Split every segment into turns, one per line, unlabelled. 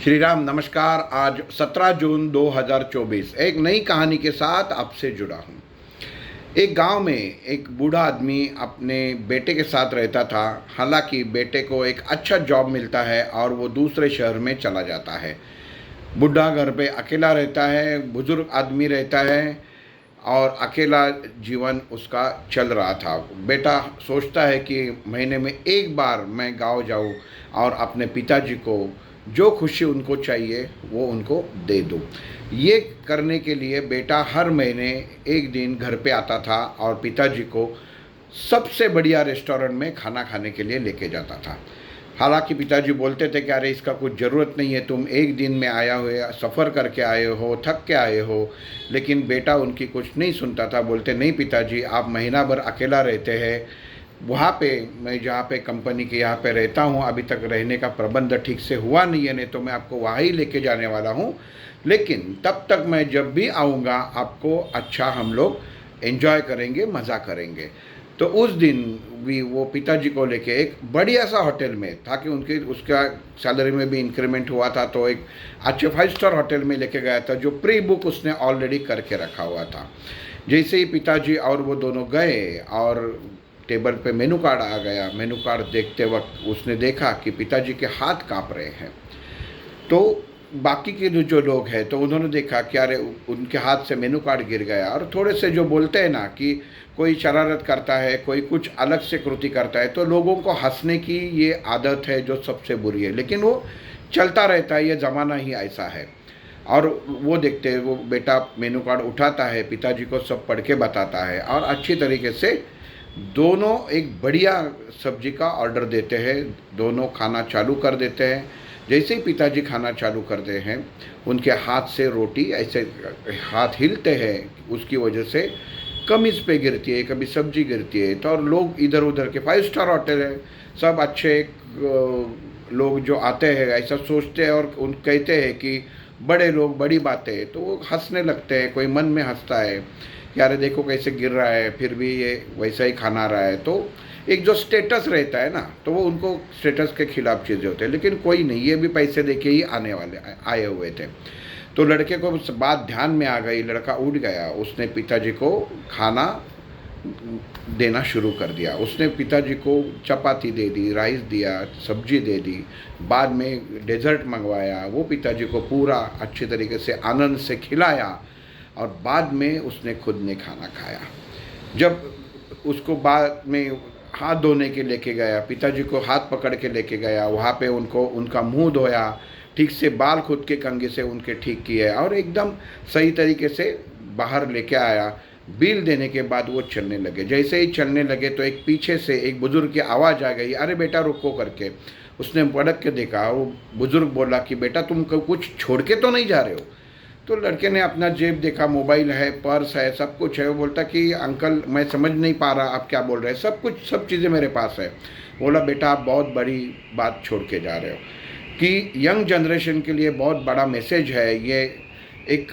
श्री राम नमस्कार। आज 17 जून 2024 एक नई कहानी के साथ आपसे जुड़ा हूँ। एक गांव में एक बूढ़ा आदमी अपने बेटे के साथ रहता था। हालांकि बेटे को एक अच्छा जॉब मिलता है और वो दूसरे शहर में चला जाता है। बूढ़ा घर पे अकेला रहता है, बुजुर्ग आदमी रहता है और अकेला जीवन उसका चल रहा था। बेटा सोचता है कि महीने में एक बार मैं गांव जाऊं और अपने पिताजी को जो खुशी उनको चाहिए वो उनको दे दूं। ये करने के लिए बेटा हर महीने एक दिन घर पे आता था और पिताजी को सबसे बढ़िया रेस्टोरेंट में खाना खाने के लिए लेके जाता था। हालांकि पिताजी बोलते थे कि अरे इसका कुछ ज़रूरत नहीं है, तुम एक दिन में आया हुए सफ़र करके आए हो, थक के आए हो। लेकिन बेटा उनकी कुछ नहीं सुनता था। बोलते नहीं पिताजी, आप महीना भर अकेला रहते हैं। वहाँ पे मैं जहाँ पे कंपनी के यहाँ पे रहता हूँ अभी तक रहने का प्रबंध ठीक से हुआ नहीं है, नहीं तो मैं आपको वहाँ ही लेके जाने वाला हूँ। लेकिन तब तक मैं जब भी आऊँगा आपको अच्छा हम लोग एंजॉय करेंगे, मज़ा करेंगे। तो उस दिन भी वो पिताजी को लेके एक बढ़िया सा होटल में, ताकि उनकी उसका सैलरी में भी इंक्रीमेंट हुआ था, तो एक अच्छे 5 स्टार होटल में लेके गया था जो प्री बुक उसने ऑलरेडी करके रखा हुआ था। जैसे ही पिताजी और वो दोनों गए और टेबल पे मेनू कार्ड आ गया, मेनू कार्ड देखते वक्त उसने देखा कि पिताजी के हाथ काँप रहे हैं। तो बाकी के जो लोग हैं तो उन्होंने देखा कि अरे उनके हाथ से मेनू कार्ड गिर गया। और थोड़े से जो बोलते हैं ना कि कोई शरारत करता है, कोई कुछ अलग से कृति करता है, तो लोगों को हंसने की ये आदत है जो सबसे बुरी है, लेकिन वो चलता रहता है, ये ज़माना ही ऐसा है। और वो देखते हैं, वो बेटा मेनू कार्ड उठाता है, पिताजी को सब पढ़ के बताता है और अच्छी तरीके से दोनों एक बढ़िया सब्जी का ऑर्डर देते हैं। दोनों खाना चालू कर देते हैं। जैसे ही पिताजी खाना चालू करते हैं उनके हाथ से रोटी ऐसे हाथ हिलते हैं, उसकी वजह से कमीज़ पे गिरती है, कभी सब्जी गिरती है। तो और लोग इधर उधर के 5 स्टार होटल है, सब अच्छे लोग जो आते हैं ऐसा सोचते हैं और उन कहते हैं कि बड़े लोग बड़ी बातें, तो वो हंसने लगते हैं। कोई मन में हंसता है कि अरे देखो कैसे गिर रहा है, फिर भी ये वैसा ही खाना रहा है। तो एक जो स्टेटस रहता है ना, तो वो उनको स्टेटस के खिलाफ चीज़ें होते हैं। लेकिन कोई नहीं, ये भी पैसे दे के ही आए हुए थे। तो लड़के को बात ध्यान में आ गई, लड़का उठ गया, उसने पिताजी को खाना देना शुरू कर दिया। उसने पिताजी को चपाती दे दी, राइस दिया, सब्जी दे दी, बाद में डेजर्ट मंगवाया। वो पिताजी को पूरा अच्छे तरीके से आनंद से खिलाया और बाद में उसने खुद ने खाना खाया। जब उसको बाद में हाथ धोने के लेके गया, पिताजी को हाथ पकड़ के लेके गया, वहाँ पे उनका मुंह धोया, ठीक से बाल खुद के कंघी से उनके ठीक किए और एकदम सही तरीके से बाहर लेके आया। बिल देने के बाद वो चलने लगे। जैसे ही चलने लगे तो एक पीछे से एक बुज़ुर्ग की आवाज़ आ गई, अरे बेटा रुको करके। उसने पलट के देखा, वो बुज़ुर्ग बोला कि बेटा तुम कुछ छोड़ के तो नहीं जा रहे हो? तो लड़के ने अपना जेब देखा, मोबाइल है, पर्स है, सब कुछ है। वो बोलता कि अंकल मैं समझ नहीं पा रहा आप क्या बोल रहे हैं, सब चीज़ें मेरे पास है। बोला बेटा आप बहुत बड़ी बात छोड़ के जा रहे हो, कि यंग जनरेशन के लिए बहुत बड़ा मैसेज है। ये एक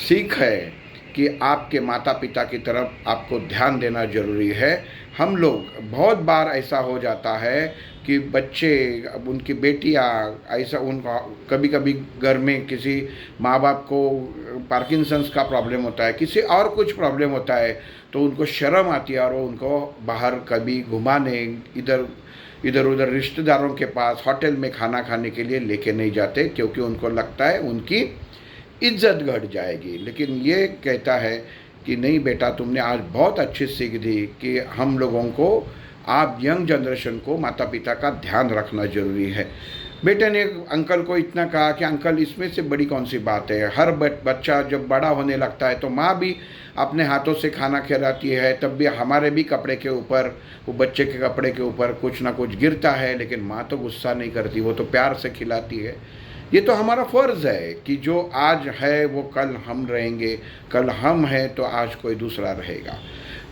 सीख है कि आपके माता पिता की तरफ आपको ध्यान देना ज़रूरी है। हम लोग बहुत बार ऐसा हो जाता है कि बच्चे, अब उनकी बेटियां ऐसा, उनका कभी कभी घर में किसी माँ बाप को पार्किंसंस का प्रॉब्लम होता है, किसी और कुछ प्रॉब्लम होता है, तो उनको शर्म आती है और वो उनको बाहर कभी घुमाने, इधर उधर रिश्तेदारों के पास होटल में खाना खाने के लिए लेके नहीं जाते, क्योंकि उनको लगता है उनकी इज्जत घट जाएगी। लेकिन ये कहता है कि नहीं बेटा, तुमने आज बहुत अच्छी सीख दी कि हम लोगों को, आप यंग जनरेशन को माता पिता का ध्यान रखना ज़रूरी है। बेटे ने अंकल को इतना कहा कि अंकल इसमें से बड़ी कौन सी बात है। हर बच्चा जब बड़ा होने लगता है तो माँ भी अपने हाथों से खाना खिलाती है, तब भी हमारे भी कपड़े के ऊपर, वो बच्चे के कपड़े के ऊपर कुछ ना कुछ गिरता है, लेकिन माँ तो गुस्सा नहीं करती, वो तो प्यार से खिलाती है। ये तो हमारा फ़र्ज़ है कि जो आज है वो कल हम रहेंगे, कल हम हैं तो आज कोई दूसरा रहेगा।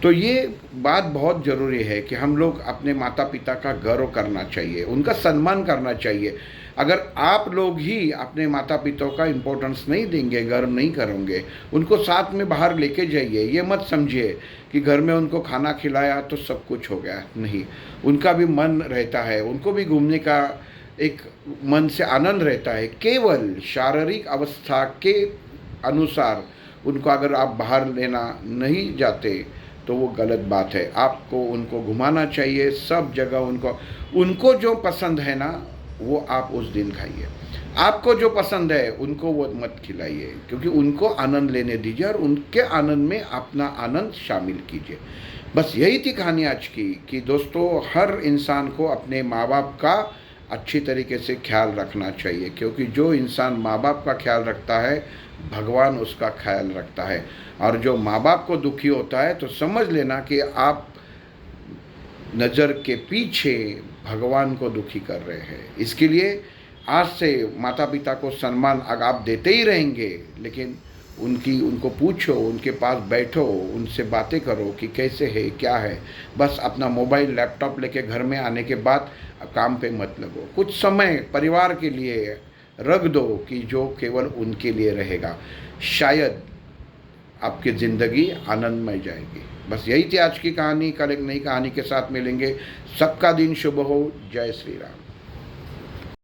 तो ये बात बहुत ज़रूरी है कि हम लोग अपने माता पिता का गर्व करना चाहिए, उनका सम्मान करना चाहिए। अगर आप लोग ही अपने माता पिता का इम्पोर्टेंस नहीं देंगे, गर्व नहीं करेंगे, उनको साथ में बाहर लेके जाइए। ये मत समझिए कि घर में उनको खाना खिलाया तो सब कुछ हो गया, नहीं। उनका भी मन रहता है, उनको भी घूमने का एक मन से आनंद रहता है, केवल शारीरिक अवस्था के अनुसार उनको अगर आप बाहर लेना नहीं जाते तो वो गलत बात है। आपको उनको घुमाना चाहिए सब जगह, उनको जो पसंद है ना वो आप उस दिन खाइए, आपको जो पसंद है उनको वो मत खिलाइए, क्योंकि उनको आनंद लेने दीजिए और उनके आनंद में अपना आनंद शामिल कीजिए। बस यही थी कहानी आज की कि दोस्तों हर इंसान को अपने माँ बाप का अच्छी तरीके से ख्याल रखना चाहिए, क्योंकि जो इंसान माँ बाप का ख्याल रखता है भगवान उसका ख्याल रखता है। और जो माँ बाप को दुखी होता है तो समझ लेना कि आप नज़र के पीछे भगवान को दुखी कर रहे हैं। इसके लिए आज से माता पिता को सम्मान अगर आप देते ही रहेंगे, लेकिन उनको पूछो, उनके पास बैठो, उनसे बातें करो कि कैसे है क्या है। बस अपना मोबाइल लैपटॉप लेके घर में आने के बाद काम पे मत लगो, कुछ समय परिवार के लिए रख दो कि जो केवल उनके लिए रहेगा, शायद आपकी ज़िंदगी आनंदमय जाएगी। बस यही थी आज की कहानी। कल एक नई कहानी के साथ मिलेंगे। सबका दिन शुभ हो। जय श्री राम।